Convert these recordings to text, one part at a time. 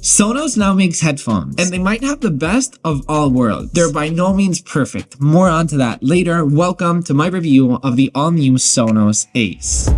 Sonos now makes headphones, and they might have the best of all worlds. They're by no means perfect. More onto that later. Welcome to my review of the all-new Sonos Ace.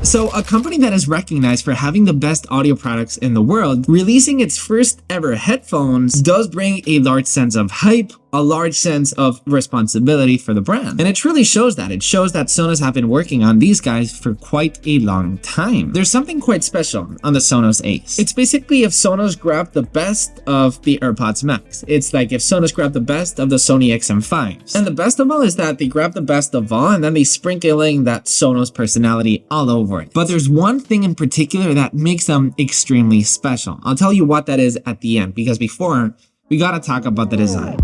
So, a company that is recognized for having the best audio products in the world, releasing its first ever headphones does bring a large sense of hype, a large sense of responsibility for the brand. And it truly shows that. It shows that Sonos have been working on these guys for quite a long time. There's something quite special on the Sonos Ace. It's basically if Sonos grabbed the best of the AirPods Max. It's like if Sonos grabbed the best of the Sony XM5s. And the best of all is that they grab the best of all and then they sprinkling that Sonos personality all over it. But there's one thing in particular that makes them extremely special. I'll tell you what that is at the end, because before, we gotta talk about the design.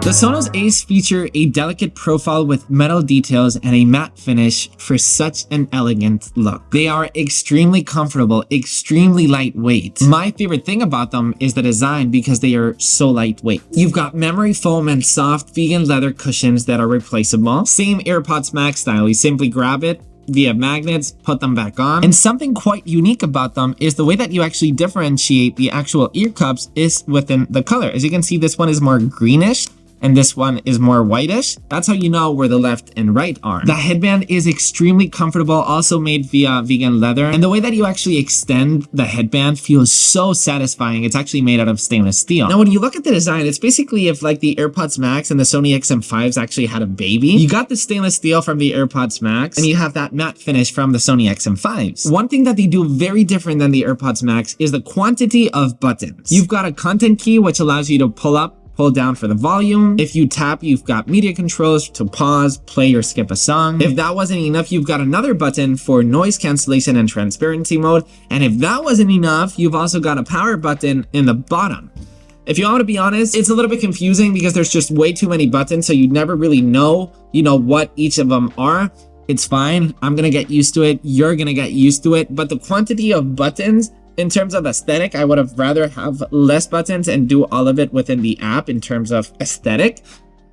The Sonos Ace feature a delicate profile with metal details and a matte finish for such an elegant look. They are extremely comfortable, extremely lightweight. My favorite thing about them is the design because they are so lightweight. You've got memory foam and soft vegan leather cushions that are replaceable. Same AirPods Max style, you simply grab it via magnets, put them back on. And something quite unique about them is the way that you actually differentiate the actual ear cups is within the color. As you can see, this one is more greenish and this one is more whitish. That's how you know where the left and right are. The headband is extremely comfortable, also made via vegan leather. And the way that you actually extend the headband feels so satisfying. It's actually made out of stainless steel. Now, when you look at the design, it's basically if like the AirPods Max and the Sony XM5s actually had a baby. You got the stainless steel from the AirPods Max and you have that matte finish from the Sony XM5s. One thing that they do very different than the AirPods Max is the quantity of buttons. You've got a content key, which allows you to pull up, pull down for the volume. If you tap, you've got media controls to pause, play, or skip a song. If that wasn't enough, you've got another button for noise cancellation and transparency mode. And if that wasn't enough, you've also got a power button in the bottom. If you want to be honest, it's a little bit confusing because there's just way too many buttons, so you never really know, what each of them are. It's fine. I'm gonna get used to it. You're gonna get used to it. But the quantity of buttons, in terms of aesthetic, I would have rather have less buttons and do all of it within the app in terms of aesthetic.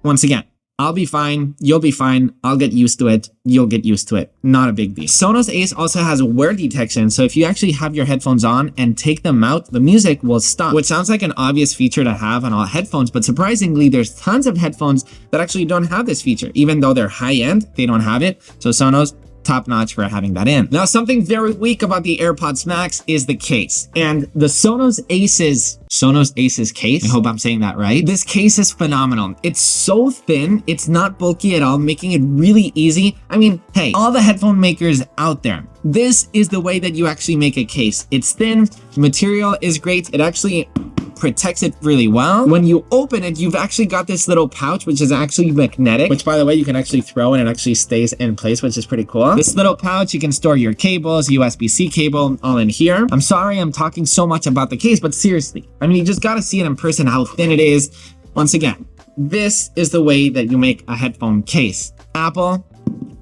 Once again, I'll be fine, you'll be fine, I'll get used to it, you'll get used to it. Not a big deal. Sonos Ace also has wear detection, so if you actually have your headphones on and take them out, the music will stop, which sounds like an obvious feature to have on all headphones, but surprisingly, there's tons of headphones that actually don't have this feature. Even though they're high-end, they don't have it. So Sonos, top notch for having that in. Now, something very weak about the AirPods Max is the case, and the Sonos Ace's case, I hope I'm saying that right. This case is phenomenal. It's so thin, it's not bulky at all, making it really easy. I mean, hey, all the headphone makers out there, this is the way that you actually make a case. It's thin, material is great, it actually protects it really well. When you open it, you've actually got this little pouch, which is actually magnetic, which by the way, you can actually throw and it actually stays in place, which is pretty cool. This little pouch, you can store your cables, USB-C cable, all in here. I'm sorry I'm talking so much about the case, but seriously, I mean, you just gotta see it in person, how thin it is. Once again, this is the way that you make a headphone case. Apple,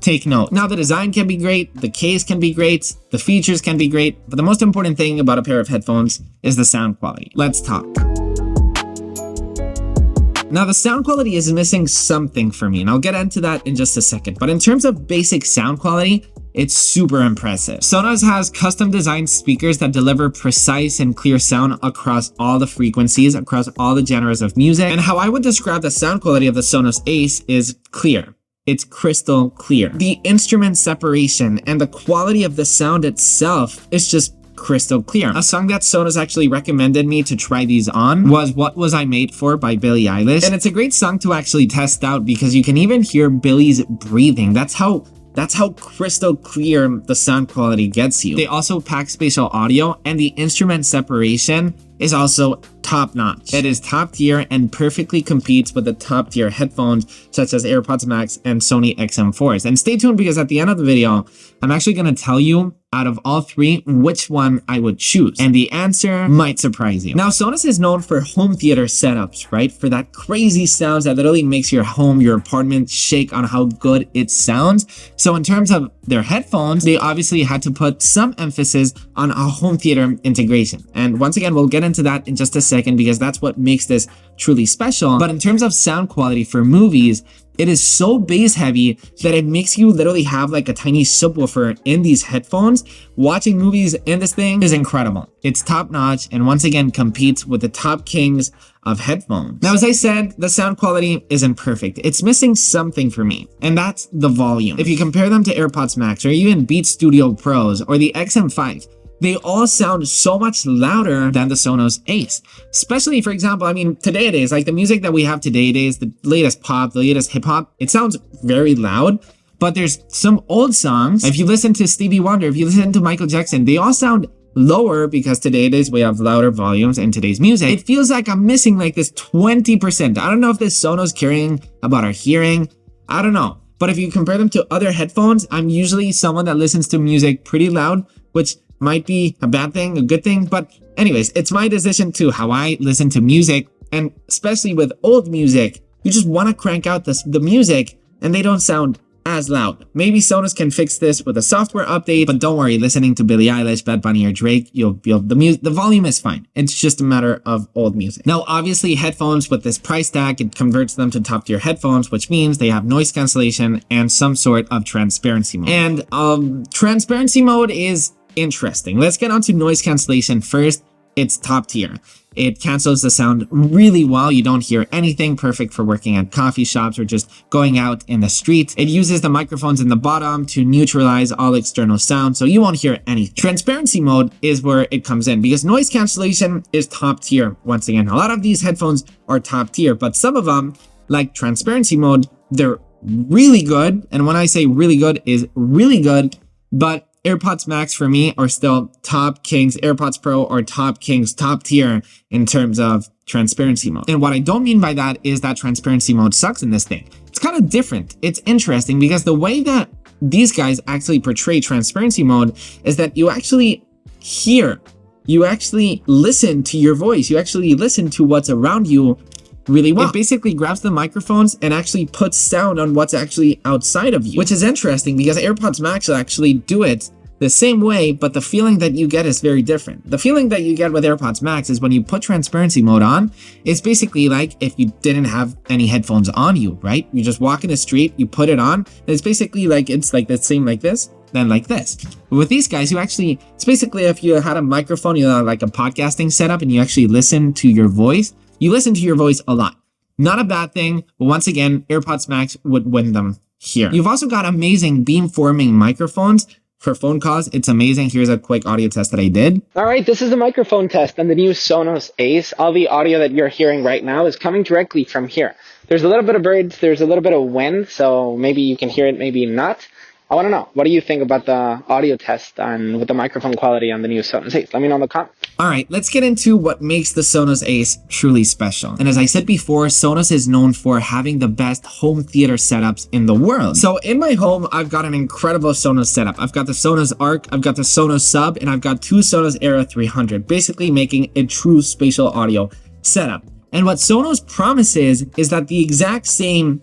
take note. Now, the design can be great, the case can be great, the features can be great, but the most important thing about a pair of headphones is the sound quality. Let's talk. Now, the sound quality is missing something for me, and I'll get into that in just a second. But in terms of basic sound quality, it's super impressive. Sonos has custom designed speakers that deliver precise and clear sound across all the frequencies, across all the genres of music. And how I would describe the sound quality of the Sonos Ace is clear. It's crystal clear. The instrument separation and the quality of the sound itself is just crystal clear. A song that Sonos actually recommended me to try these on was What Was I Made For by Billie Eilish. And it's a great song to actually test out because you can even hear Billie's breathing. That's how crystal clear the sound quality gets you. They also pack spatial audio, and the instrument separation is also top notch. It is top tier and perfectly competes with the top tier headphones such as AirPods Max and Sony XM4s. And stay tuned because at the end of the video, I'm actually going to tell you out of all three which one I would choose. And the answer might surprise you. Now, Sonos is known for home theater setups, right? For that crazy sounds that literally makes your home, your apartment shake on how good it sounds. So in terms of their headphones, they obviously had to put some emphasis on a home theater integration. And once again, we'll get into that in just a second because that's what makes this truly special. But in terms of sound quality for movies, It is so bass heavy that it makes you literally have like a tiny subwoofer in these headphones. Watching movies in this thing is incredible. It's top notch and once again competes with the top kings of headphones. Now, as I said, the sound quality isn't perfect. It's missing something for me, and that's the volume. If you compare them to AirPods Max or even Beats Studio Pros or the XM5, they all sound so much louder than the Sonos Ace. Especially, for example, I mean, today, like the music that we have today, the latest pop, the latest hip hop, it sounds very loud. But there's some old songs. If you listen to Stevie Wonder, if you listen to Michael Jackson, they all sound lower because today's we have louder volumes in today's music. It feels like I'm missing like this 20%. I don't know if this Sonos caring about our hearing. I don't know. But if you compare them to other headphones, I'm usually someone that listens to music pretty loud, which might be a bad thing, a good thing. But anyways, it's my decision to how I listen to music. And especially with old music, you just want to crank out the music and they don't sound as loud. Maybe Sonos can fix this with a software update, but don't worry, listening to Billie Eilish, Bad Bunny, or Drake, the volume is fine. It's just a matter of old music. Now, obviously, headphones with this price tag, it converts them to top tier headphones, which means they have noise cancellation and some sort of transparency mode. And transparency mode is interesting. Let's get on to noise cancellation first. It's top tier. It cancels the sound really well. You don't hear anything. Perfect for working at coffee shops or just going out in the street. It uses the microphones in the bottom to neutralize all external sound, so you won't hear anything. Transparency mode is where it comes in because noise cancellation is top tier. Once again, a lot of these headphones are top tier, but some of them, like transparency mode, they're really good. And when I say really good, is really good, but AirPods Max for me are still top kings. AirPods Pro are top kings, top tier in terms of transparency mode. And what I don't mean by that is that transparency mode sucks in this thing. It's kind of different. It's interesting because the way that these guys actually portray transparency mode is that you actually hear, you actually listen to your voice, you actually listen to what's around you really well. It basically grabs the microphones and actually puts sound on what's actually outside of you, which is interesting because AirPods Max will actually do it the same way, but the feeling that you get is very different. The feeling that you get with AirPods Max is when you put transparency mode on, it's basically like if you didn't have any headphones on you, right? You just walk in the street, you put it on, and it's basically like, it's like the same like this, then like this. But with these guys, you actually, it's basically if you had a microphone, you know, like a podcasting setup, and you actually listen to your voice, you listen to your voice a lot. Not a bad thing, but once again, AirPods Max would win them here. You've also got amazing beamforming microphones for phone calls. It's amazing. Here's a quick audio test that I did. All right, this is the microphone test on the new Sonos Ace. All the audio that you're hearing right now is coming directly from here. There's a little bit of birds, there's a little bit of wind, so maybe you can hear it, maybe not. I want to know, what do you think about the audio test with the microphone quality on the new Sonos Ace? Let me know in the comments. All right, let's get into what makes the Sonos Ace truly special. And as I said before, Sonos is known for having the best home theater setups in the world. So in my home, I've got an incredible Sonos setup. I've got the Sonos Arc, I've got the Sonos Sub, and I've got two Sonos Era 300, basically making a true spatial audio setup. And what Sonos promises is that the exact same,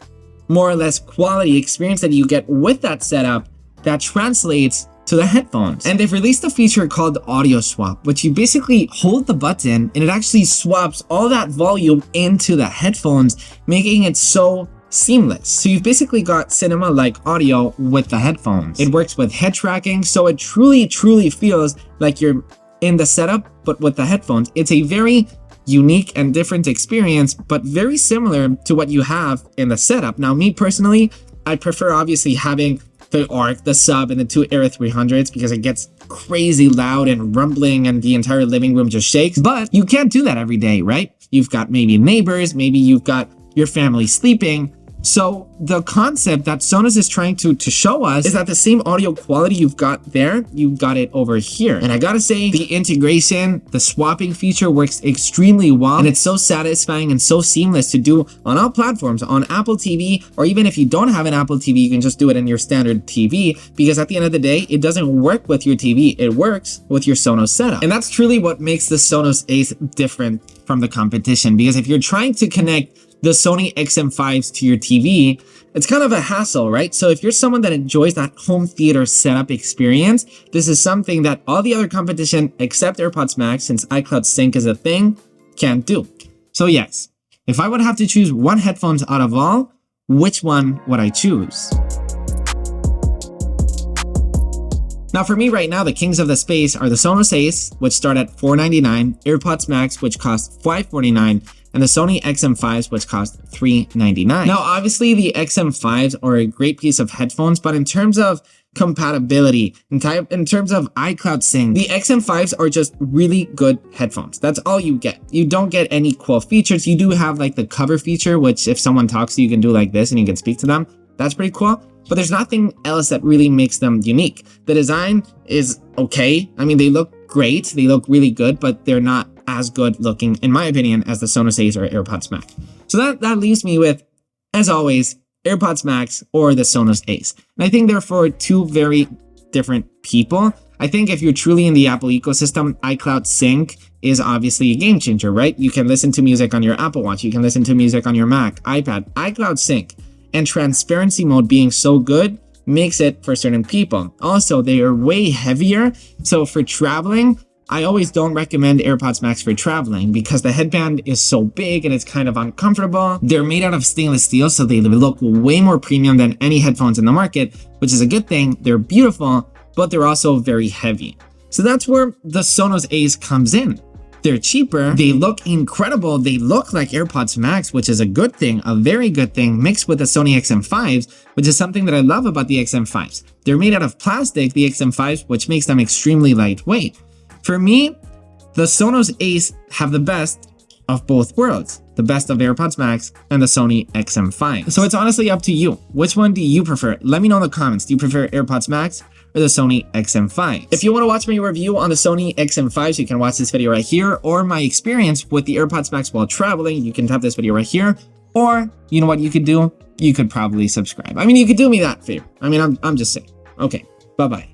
more or less, quality experience that you get with that setup, that translates to the headphones. And they've released a feature called Audio Swap, which you basically hold the button and it actually swaps all that volume into the headphones, making it so seamless. So you've basically got cinema-like audio with the headphones. It works with head tracking, so it truly feels like you're in the setup, but with the headphones. It's a very unique and different experience, but very similar to what you have in the setup. Now, me personally, I prefer obviously having the Arc, the Sub, and the two Era 300s because it gets crazy loud and rumbling and the entire living room just shakes. But you can't do that every day, right? You've got maybe neighbors, maybe you've got your family sleeping. So the concept that Sonos is trying to show us is that the same audio quality you've got there, you've got it over here. And I gotta say, the integration, the swapping feature works extremely well, and it's so satisfying and so seamless to do on all platforms, on Apple TV, or even if you don't have an Apple TV, you can just do it in your standard TV, because at the end of the day, it doesn't work with your TV, it works with your Sonos setup. And that's truly what makes the Sonos Ace different from the competition, because if you're trying to connect the Sony XM5s to your TV, it's kind of a hassle, right? So if you're someone that enjoys that home theater setup experience, this is something that all the other competition, except AirPods Max, since iCloud Sync is a thing, can't do. So yes, if I would have to choose one headphones out of all, which one would I choose? Now for me right now, the kings of the space are the Sonos Ace, which start at $499, AirPods Max, which cost $549, and the Sony XM5s, which cost $399. Now obviously the XM5s are a great piece of headphones, but in terms of compatibility, in terms of iCloud sync, the XM5s are just really good headphones. That's all you get. You don't get any cool features. You do have like the cover feature, which if someone talks to you, you can do like this and you can speak to them. That's pretty cool. But there's nothing else that really makes them unique. The design is okay. I mean, they look great. They look really good, but they're not as good looking, in my opinion, as the Sonos Ace or AirPods Max. So that leaves me with, as always, AirPods Max or the Sonos Ace. And I think they're for two very different people. I think if you're truly in the Apple ecosystem, iCloud Sync is obviously a game changer, right? You can listen to music on your Apple Watch. You can listen to music on your Mac, iPad. iCloud Sync and transparency mode being so good makes it for certain people. Also, they are way heavier. So for traveling, I always don't recommend AirPods Max for traveling because the headband is so big and it's kind of uncomfortable. They're made out of stainless steel, so they look way more premium than any headphones in the market, which is a good thing. They're beautiful, but they're also very heavy. So that's where the Sonos Ace comes in. They're cheaper, they look incredible, they look like AirPods Max, which is a good thing, a very good thing, mixed with the Sony XM5s, which is something that I love about the XM5s. They're made out of plastic, the XM5s, which makes them extremely lightweight. For me, the Sonos Ace have the best of both worlds, the best of AirPods Max and the Sony XM5. So it's honestly up to you. Which one do you prefer? Let me know in the comments. Do you prefer AirPods Max or the Sony XM5? If you want to watch my review on the Sony XM5s, you can watch this video right here, or my experience with the AirPods Max while traveling, you can tap this video right here. Or, you know what you could do? You could probably subscribe. I mean, you could do me that favor. I mean, I'm just saying. Okay, bye-bye.